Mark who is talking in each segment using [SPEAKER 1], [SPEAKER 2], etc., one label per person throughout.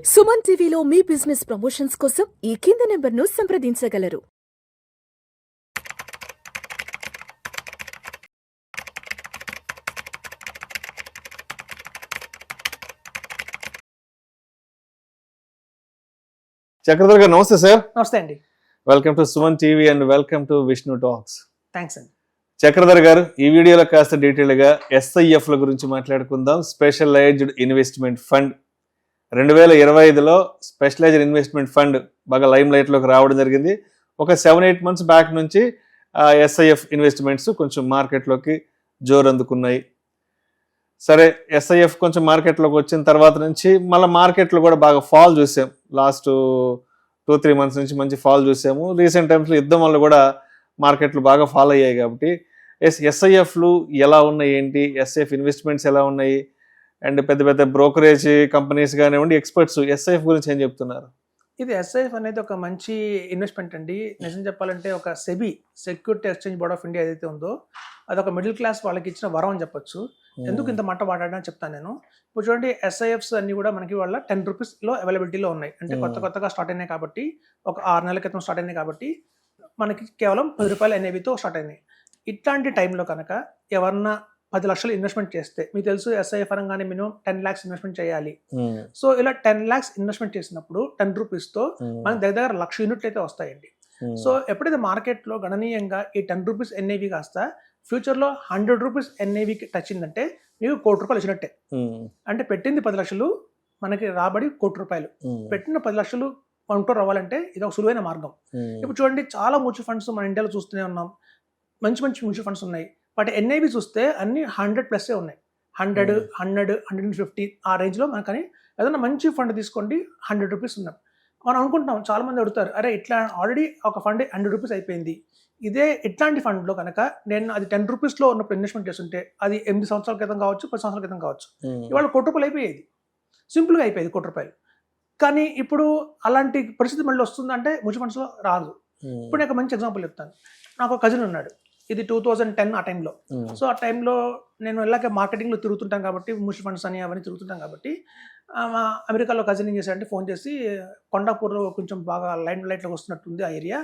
[SPEAKER 1] సుమన్ టీవీలో మీ business promotions కోసం ఈ కింది నెంబర్ను సంప్రదించగలరు.
[SPEAKER 2] చక్రధర్ గారు నమస్తే సార్.
[SPEAKER 3] నమస్తే అండి.
[SPEAKER 2] Welcome to Suman TV and welcome to Vishnu talks.
[SPEAKER 3] Thanks అండి.
[SPEAKER 2] చక్రధర్ గారు, ఈ వీడియోలో కాస్త డీటెయిల్ గా SIF ల గురించి మాట్లాడుకుందాం. స్పెషలైజ్డ్ ఇన్వెస్ట్మెంట్ ఫండ్ 2025లో స్పెషలైజ్డ్ ఇన్వెస్ట్మెంట్ ఫండ్ బాగా లైమ్ లైట్ లోకి రావడం జరిగింది. ఒక 7-8 months బ్యాక్ నుంచి SIF ఇన్వెస్ట్మెంట్స్ కొంచెం మార్కెట్లోకి జోరందుకున్నాయి. సరే, SIF కొంచెం మార్కెట్లోకి వచ్చిన తర్వాత నుంచి మళ్ళీ మార్కెట్లో కూడా బాగా ఫాల్ చూసాం. లాస్ట్ 2-3 months నుంచి మంచి ఫాల్ చూసాము. రీసెంట్ టైమ్స్లో యుద్ధం వల్ల కూడా మార్కెట్లు బాగా ఫాల్ అయ్యాయి. కాబట్టి SIFలు ఎలా ఉన్నాయి, ఏంటి SIF ఇన్వెస్ట్మెంట్స్ ఎలా ఉన్నాయి, అండ్ పెద్ద పెద్ద బ్రోకరేజ్ కంపెనీస్ కానివ్వండి, ఎక్స్పర్ట్స్ SIF గురించి ఏం చెప్తున్నారు?
[SPEAKER 3] ఇది SIF అనేది ఒక మంచి ఇన్వెస్ట్మెంట్ అండి. నిజం చెప్పాలంటే ఒక SEBI security exchange board of India ఏదైతే ఉందో అదొక మిడిల్ క్లాస్ వాళ్ళకి ఇచ్చిన వరం అని చెప్పొచ్చు. ఎందుకు ఇంత మాట మాట్లాడని చెప్తాను నేను. ఇప్పుడు చూడండి, SIFs అన్ని కూడా మనకి వాళ్ళ 10 రూపీస్లో అవైలబిలిటీలో ఉన్నాయి. అంటే కొత్తగా స్టార్ట్ అయినాయి కాబట్టి, ఒక 6 నెలల క్రితం స్టార్ట్ అయినాయి కాబట్టి మనకి కేవలం 10 రూపాయల NAVతో స్టార్ట్ అయినాయి. ఇట్లాంటి టైంలో కనుక ఎవరన్నా 10 లక్షలు ఇన్వెస్ట్మెంట్ చేస్తే, మీకు తెలుసు SIF అనగానే మినిమం 10 lakhs ఇన్వెస్ట్మెంట్ చేయాలి. సో ఇలా 10 lakhs ఇన్వెస్ట్మెంట్ చేసినప్పుడు 10 రూపీస్తో మనకి దగ్గర 1,00,000 యూనిట్లు అయితే వస్తాయండి. సో ఎప్పుడైతే మార్కెట్లో గణనీయంగా ఈ 10 రూపీస్ NAV కాస్త ఫ్యూచర్లో 100 రూపీస్ NAVకి టచ్ అయిందంటే మీకు ₹1,00,00,000 వచ్చినట్టే. అంటే పెట్టింది 10 లక్షలు, మనకి రాబడి ₹1,00,00,000. పెట్టిన 10 లక్షలు మనతో రావాలంటే ఇది ఒక సులువైన మార్గం. ఇప్పుడు చూడండి, చాలా మ్యూచువల్ ఫండ్స్ మన ఇండియాలో చూస్తూనే ఉన్నాం. మంచి మంచి మ్యూచువల్ ఫండ్స్ ఉన్నాయి. బట్ NAV చూస్తే అన్ని 100+ ఉన్నాయి. 100, 150 ఆ రేంజ్లో మనకని ఏదైనా మంచి ఫండ్ తీసుకోండి, 100 రూపీస్ ఉన్నాం. మనం అనుకుంటాం, చాలా మంది అడుగుతారు, అరే ఇట్లా ఆల్రెడీ ఒక ఫండ్ 100 రూపీస్ అయిపోయింది, ఇదే ఇట్లాంటి ఫండ్లో కనుక నేను అది 10 రూపీస్లో ఉన్నప్పుడు ఇన్వెస్ట్మెంట్ చేస్తుంటే అది 8 సంవత్సరాల క్రితం కావచ్చు, 10 సంవత్సరాల క్రితం కావచ్చు, ఇవాళ ₹1,00,00,000 అయిపోయేది. సింపుల్గా అయిపోయేది ₹1,00,00,000. కానీ ఇప్పుడు అలాంటి పరిస్థితి మళ్ళీ వస్తుందంటే మ్యూచువల్ ఫండ్స్లో రాదు. ఇప్పుడు నేను ఒక మంచి ఎగ్జాంపుల్ చెప్తాను. నాకు ఒక కజిన్ ఉన్నాడు. ఇది 2010 ఆ టైంలో. సో ఆ టైంలో నేను ఇలాగే మార్కెటింగ్లో తిరుగుతుంటాను కాబట్టి, మ్యూచువల్ ఫండ్స్ అని అవన్నీ తిరుగుతుంటాం కాబట్టి, మా అమెరికాలో కజిన్ ఏం చేశాడంటే ఫోన్ చేసి, కొండాపూర్లో కొంచెం బాగా లైట్లోకి వస్తున్నట్టుంది ఆ ఏరియా,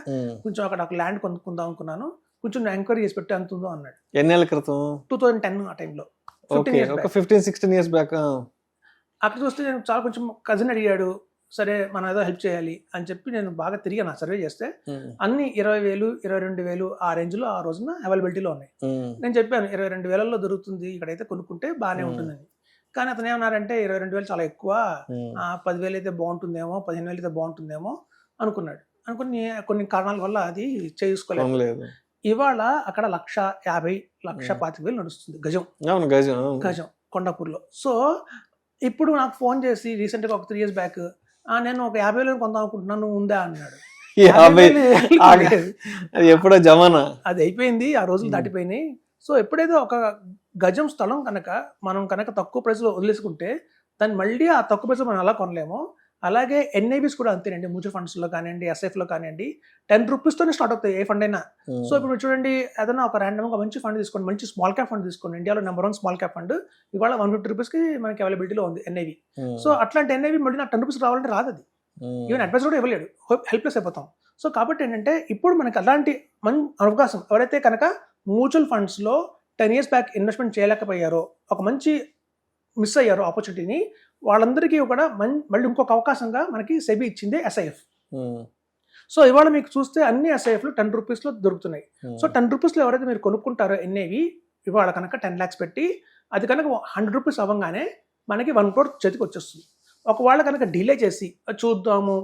[SPEAKER 3] కొంచెం అక్కడ ఒక ల్యాండ్ కొనుక్కుందాం అనుకున్నాను, కొంచెం ఎంక్వైరీ చేసి పెట్టి అంతుందో అన్నాడు.
[SPEAKER 2] ఎన్నేళ్ళ క్రితం?
[SPEAKER 3] 2010 ఆ టైంలో.
[SPEAKER 2] 15-16 years బ్యాక్.
[SPEAKER 3] అక్కడ చూస్తే నేను చాలా కొంచెం కజిన్ అడిగాడు, సరే మనం ఏదో హెల్ప్ చేయాలి అని చెప్పి నేను బాగా తిరిగి నా సర్వే చేస్తే అన్ని 20,000, 22,000 ఆ రేంజ్లో ఆ రోజున అవైలబిలిటీలో ఉన్నాయి. నేను చెప్పాను 22,000లో దొరుకుతుంది ఇక్కడైతే కొనుక్కుంటే బాగానే ఉంటుందని. కానీ అతను ఏమన్నారంటే 22,000 చాలా ఎక్కువ, 10,000 అయితే బాగుంటుందేమో, 15,000 అయితే బాగుంటుందేమో అనుకున్నాడు. అనుకుని కొన్ని కారణాల వల్ల అది చేసుకోలేదు. ఇవాళ అక్కడ 1,50,000, 1,25,000 నడుస్తుంది గజం కొండాపూర్లో. సో ఇప్పుడు నాకు ఫోన్ చేసి రీసెంట్గా ఒక 3 years బ్యాక్, నేను ఒక 50,000 కొందాం అనుకుంటున్నాను, ఉందా అన్నాడు.
[SPEAKER 2] ఎప్పుడో జమానా
[SPEAKER 3] అది అయిపోయింది, ఆ రోజులు దాటిపోయినాయి. సో ఎప్పుడైతే ఒక గజం స్థలం కనుక మనం కనుక తక్కువ ప్రైస్లో వదిలేసుకుంటే దాన్ని మళ్ళీ ఆ తక్కువ ప్రైస్లో మనం ఎలా కొనలేమో, అలాగే NAVs కూడా అంతేనండి. మ్యూచువల్ ఫండ్స్లో కానివ్వండి, SIFలో కానివ్వండి, 10 రూపీస్తోనే స్టార్ట్ అవుతాయి ఏ ఫండ్ అయినా. సో ఇప్పుడు చూడండి, ఏదైనా ఒక ర్యాండమ్గా మంచి ఫండ్ తీసుకోండి, మంచి స్మాల్ క్యాప్ ఫండ్ తీసుకోండి. ఇండియాలో నెంబర్ 1 స్మాల్ క్యాప్ ఫండ్ ఇవాళ 150 రూపీస్కి మనకి అవైలబిలిటీలో ఉంది NAV. సో అట్లాంటి NAV మళ్ళీ నాకు 10 రూపీస్ రావాలంటే రాదు. అది ఈవెన్ అడ్వైస్ కూడా ఇవ్వలేడు, హెల్ప్లెస్ అయిపోతాం. సో కాబట్టి ఏంటంటే ఇప్పుడు మనకి అలాంటి మంచి అవకాశం, ఎవరైతే కనుక మ్యూచువల్ ఫండ్స్లో 10 years బ్యాక్ ఇన్వెస్ట్మెంట్ చేయలేకపోయారో, ఒక మంచి మిస్ అయ్యారో ఆపర్చునిటీని, వాళ్ళందరికీ కూడా మళ్ళీ ఇంకొక అవకాశంగా మనకి సెబీ ఇచ్చింది SIF. సో ఇవాళ మీకు చూస్తే అన్ని SIFలు 10 రూపీస్లో దొరుకుతున్నాయి. సో 10 రూపీస్లో ఎవరైతే మీరు కొనుక్కుంటారో NAV, ఇవాళ కనుక 10 lakhs పెట్టి అది కనుక 100 రూపీస్ అవ్వగానే మనకి 1 crore చేతికి వచ్చేస్తుంది. ఒకవేళ కనుక డిలే చేసి చూద్దాము,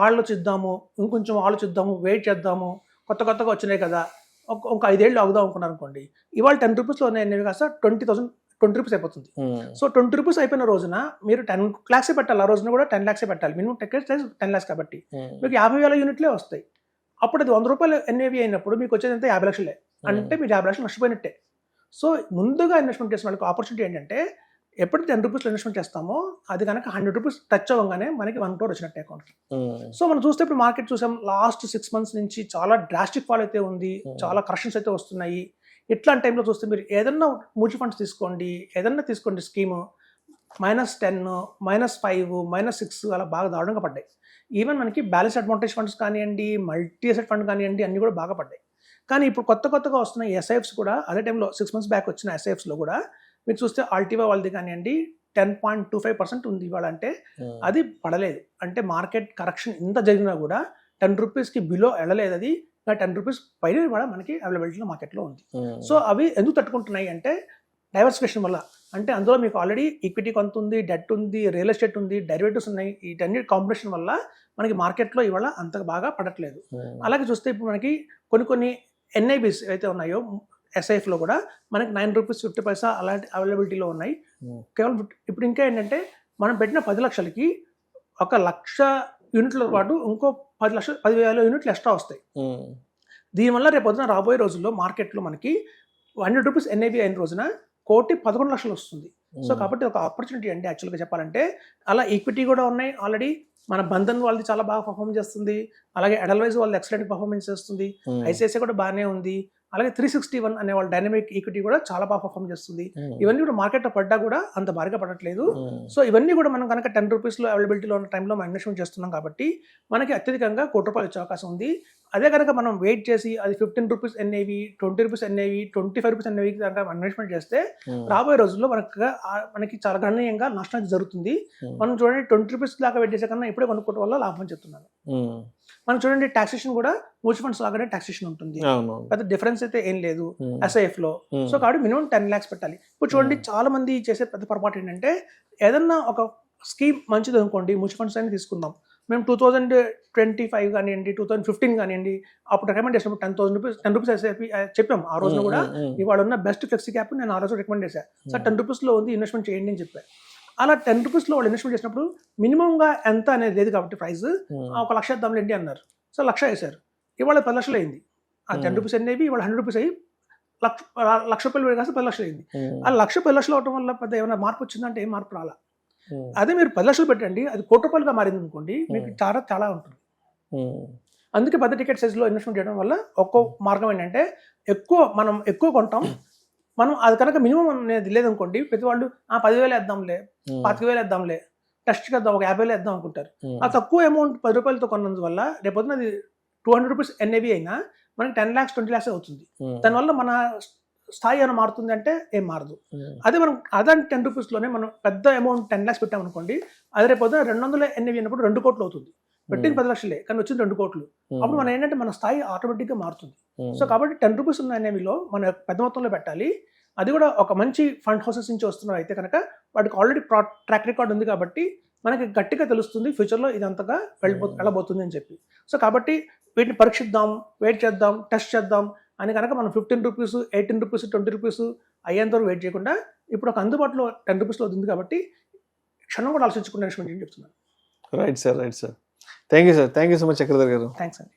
[SPEAKER 3] ఆలోచిద్దాము, ఇంకొంచెం ఆలోచిద్దాము, వెయిట్ చేద్దాము, కొత్తగా వచ్చినాయి కదా, ఒక 5 ఏళ్ళు ఆగుదాం అనుకున్నారు అనుకోండి, ఇవాళ 10 రూపీస్లో ఉన్నాయి కాస్త 20 రూపీస్ అయిపోతుంది. సో 20 రూపీస్ అయిపోయిన రోజున మీరు 10 lakhs పెట్టాలి. ఆ రోజున కూడా 10 lakhs పెట్టాలి. మినిమం టికెట్ సైజ్ 10 lakhs కాబట్టి మీకు 50,000 యూనిట్లే వస్తాయి. అప్పుడు అది 100 రూపాయలు NAV అయినప్పుడు మీకు వచ్చేది అంతా 50 లక్షలే. అంటే మీరు 50 లక్షలు నష్టపోయినట్టే. సో ముందుగా ఇన్వెస్ట్మెంట్ చేసిన వాళ్ళకి ఆపర్చునిటీ ఏంటంటే, ఎప్పుడు 10 రూపీస్లో ఇన్వెస్ట్మెంట్ చేస్తామో అది కనుక 100 రూపీస్ టచ్ అవ్వగానే మనకి 1 crore వచ్చినట్టే అకౌంట్కి. సో మనం చూస్తే ఇప్పుడు మార్కెట్ చూసాం, లాస్ట్ 6 months నుంచి చాలా డ్రాస్టిక్ ఫాల్ అయితే ఉంది, చాలా కరెక్షన్స్ అయితే వస్తున్నాయి. ఇట్లాంటి టైంలో చూస్తే మీరు ఏదన్నా మ్యూచువల్ ఫండ్స్ తీసుకోండి, ఏదన్నా తీసుకోండి స్కీము, -10, -5, -6 అలా బాగా దారుణంగా పడ్డాయి. ఈవెన్ మనకి బ్యాలెన్స్ అడ్వాంటేజ్ ఫండ్స్ కానివ్వండి, మల్టీ అసెట్ ఫండ్ కానివ్వండి, అన్నీ కూడా బాగా పడ్డాయి. కానీ ఇప్పుడు కొత్తగా వస్తున్న ఎస్ఐఎఫ్స్ కూడా అదే టైంలో 6 months బ్యాక్ వచ్చిన ఎస్ఐఎఫ్స్లో కూడా మీరు చూస్తే ఆల్టివా వాళ్ళది కానివ్వండి 10.25% ఉంది ఇవాళ. అంటే అది పడలేదు. అంటే మార్కెట్ కరెక్షన్ ఇంత జరిగినా కూడా 10 రూపీస్కి బిలో వెళ్ళలేదు. అది 10 రూపీస్ పైన కూడా మనకి అవైలబిలిటీలో మార్కెట్లో ఉంది. సో అవి ఎందుకు తట్టుకుంటున్నాయి అంటే డైవర్సిఫికేషన్ వల్ల. అంటే అందులో మీకు ఆల్రెడీ ఈక్విటీ కొంత ఉంది, డెట్ ఉంది, రియల్ ఎస్టేట్ ఉంది, డెరివేటివ్స్ ఉన్నాయి. వీటన్ని కాంబినేషన్ వల్ల మనకి మార్కెట్లో ఇవాళ అంతగా బాగా పడట్లేదు. అలాగే చూస్తే ఇప్పుడు మనకి కొన్ని ఎన్ఐబీస్ అయితే ఉన్నాయో ఎస్ఐఎఫ్లో కూడా మనకి 9 రూపీస్ 50 పైసా అలాంటి అవైలబిలిటీలో ఉన్నాయి. కేవలం ఇప్పుడు ఇంకా ఏంటంటే మనం పెట్టిన 10 లక్షలకి 1,00,000 యూనిట్ల పాటు ఇంకో 10,000 యూనిట్లు ఎక్స్ట్రా వస్తాయి. దీనివల్ల రేపు పొద్దున రాబోయే రోజుల్లో మార్కెట్లో మనకి 100 రూపీస్ ఎన్ఐబీ అయిన రోజున 1,11,00,000 వస్తుంది. సో కాబట్టి ఒక ఆపర్చునిటీ అండి యాక్చువల్గా చెప్పాలంటే. అలా ఈక్విటీ కూడా ఉన్నాయి ఆల్రెడీ. మన బంధన్ వాళ్ళది చాలా బాగా పర్ఫార్మ్ చేస్తుంది. అలాగే ఎడల్వైజ్ వాళ్ళది ఎక్సలెంట్ పర్ఫార్మెన్స్ చేస్తుంది. ఐసిఐసిఐ కూడా బాగానే ఉంది. అలాగే 361 అనే వాళ్ళ డైనమిక్ ఈక్విటీ కూడా చాలా బాగా పర్ఫార్మ్ చేస్తుంది. ఇవన్నీ కూడా మార్కెట్లో పడ్డా కూడా అంత భారీగా పడట్లేదు. సో ఇవన్నీ కూడా మనం కనుక 10 రూపీస్లో అవైలబిలిటీలో ఉన్న టైంలో మనం ఇన్వెస్ట్మెంట్ చేస్తున్నాం కాబట్టి మనకి అత్యధికంగా ₹1,00,00,000 వచ్చే అవకాశం ఉంది. అదే కనుక మనం వెయిట్ చేసి అది 15 rupees NIV, 20 rupees NIV, 25 rupees ఎన్ఐవికి కనుక ఇన్వెస్ట్మెంట్ చేస్తే రాబోయే రోజుల్లో మనకి చాలా గణనీయంగా నష్టం జరుగుతుంది. మనం చూడండి 20 రూపీస్ దాకా వెయిట్ చేసే కన్నా ఇప్పుడే కొనుక్కోవడం వల్ల లాభం చెప్తున్నాను. మనం చూడండి టాక్సేషన్ కూడా మ్యూచువల్ ఫండ్స్ లాగానే టాక్సేషన్ ఉంటుంది. పెద్ద డిఫరెన్స్ అయితే ఏం లేదు ఎస్ఐఎఫ్ లో. సో కాబట్టి మినిమం 10 lakhs పెట్టాలి. ఇప్పుడు చూడండి చాలా మంది చేసే పెద్ద పొరపాటు ఏంటంటే ఏదన్నా ఒక స్కీమ్ మంచిది అనుకోండి, మ్యూచువల్ ఫండ్స్ అని తీసుకుందాం. మేము 2025 కానివ్వండి, 2015 కానివ్వండి, అప్పుడు రికమెండ్ చేసినప్పుడు 10 రూపీస్ ఎస్ఐపి చెప్పాం. ఆ రోజున కూడా ఇవాళ ఉన్న బెస్ట్ ఫ్లెక్సీ క్యాప్ నేను ఆ రోజు రికమెండ్ చేశాను. సార్ 10 రూపీస్లో ఉంది, ఇన్వెస్ట్మెంట్ చేయండి అని చెప్పాను. అలా 10 రూపీస్లో వాళ్ళు ఇన్వెస్ట్మెంట్ చేసినప్పుడు మినిమంగా ఎంత అనేది లేదు కాబట్టి ప్రైస్ 1,00,000 ఇద్దాంలేండి అన్నారు. సో 1,00,000 వేశారు. ఇవాళ 10 లక్షలు అయింది. ఆ 10 రూపీస్ అనేవి ఇవాళ 100 రూపీస్ అయ్యి ₹1,00,000 కాస్త 10 లక్షలు అయింది. ఆ 1,00,000 10 లక్షలు అవడం వల్ల పెద్ద ఏమైనా మార్పు వచ్చిందంటే ఏం మార్పు రాలా. అదే మీరు 10 లక్షలు పెట్టండి, అది ₹1,00,000 మారింది అనుకోండి, మీకు చాలా ఉంటుంది. అందుకే పెద్ద టికెట్ సైజ్లో ఇన్వెస్ట్మెంట్ చేయడం వల్ల ఒక్కో మార్గం ఏంటంటే మనం ఎక్కువ కొంటాం. మనం అది కనుక మినిమం అనేది లేదనుకోండి, ప్రతి వాళ్ళు 10,000 వేద్దాంలే, 25,000 వేద్దాంలే, టెస్ట్కి వేద్దాం, ఒక 50,000 వేద్దాం అనుకుంటారు. ఆ తక్కువ అమౌంట్ ₹10 కొన్నందువల్ల రేపొద్దున అది 200 రూపీస్ ఎన్ఏవి అయినా మనకి 10 lakhs 20 lakhs అవుతుంది. దానివల్ల మన స్థాయి ఏమైనా మారుతుంది అంటే ఏం మారదు. అదే మనం అదే 10 రూపీస్లోనే మనం పెద్ద అమౌంట్ 10 lakhs పెట్టామనుకోండి, అది రేపొద్దున 200 ఎన్ఏవి అయినప్పుడు 2 కోట్లు అవుతుంది. పెట్టింది 10 లక్షలే కానీ వచ్చింది 2 కోట్లు. అప్పుడు మనం ఏంటంటే మన స్థాయి ఆటోమేటిక్గా మారుతుంది. సో కాబట్టి 10 రూపీస్ ఉన్న ఎన్ఏవిలో మనం పెద్ద మొత్తంలో పెట్టాలి. అది కూడా ఒక మంచి ఫండ్ హౌసెస్ నుంచి వస్తున్నారు అయితే కనుక వాటికి ఆల్రెడీ ట్రాక్ రికార్డ్ ఉంది కాబట్టి మనకి గట్టిగా తెలుస్తుంది ఫ్యూచర్లో ఇది అంతగా వెళ్ళబోతుంది అని చెప్పి. సో కాబట్టి వీటిని పరీక్షిద్దాం, వెయిట్ చేద్దాం, టెస్ట్ చేద్దాం అని కనుక మనం 15 రూపీస్, 18 రూపీస్, 20 రూపీస్ అయ్యేంత వరకు వెయిట్ చేయకుండా ఇప్పుడు ఒక అందుబాటులో 10 రూపీస్లో ఉంది కాబట్టి క్షణం కూడా ఆలోచించుకునే ఇన్వెస్ట్మెంట్ చెప్తున్నాను.
[SPEAKER 2] Right sir. Thank you so much Chakradhar గారు.
[SPEAKER 3] థ్యాంక్స్ అండి.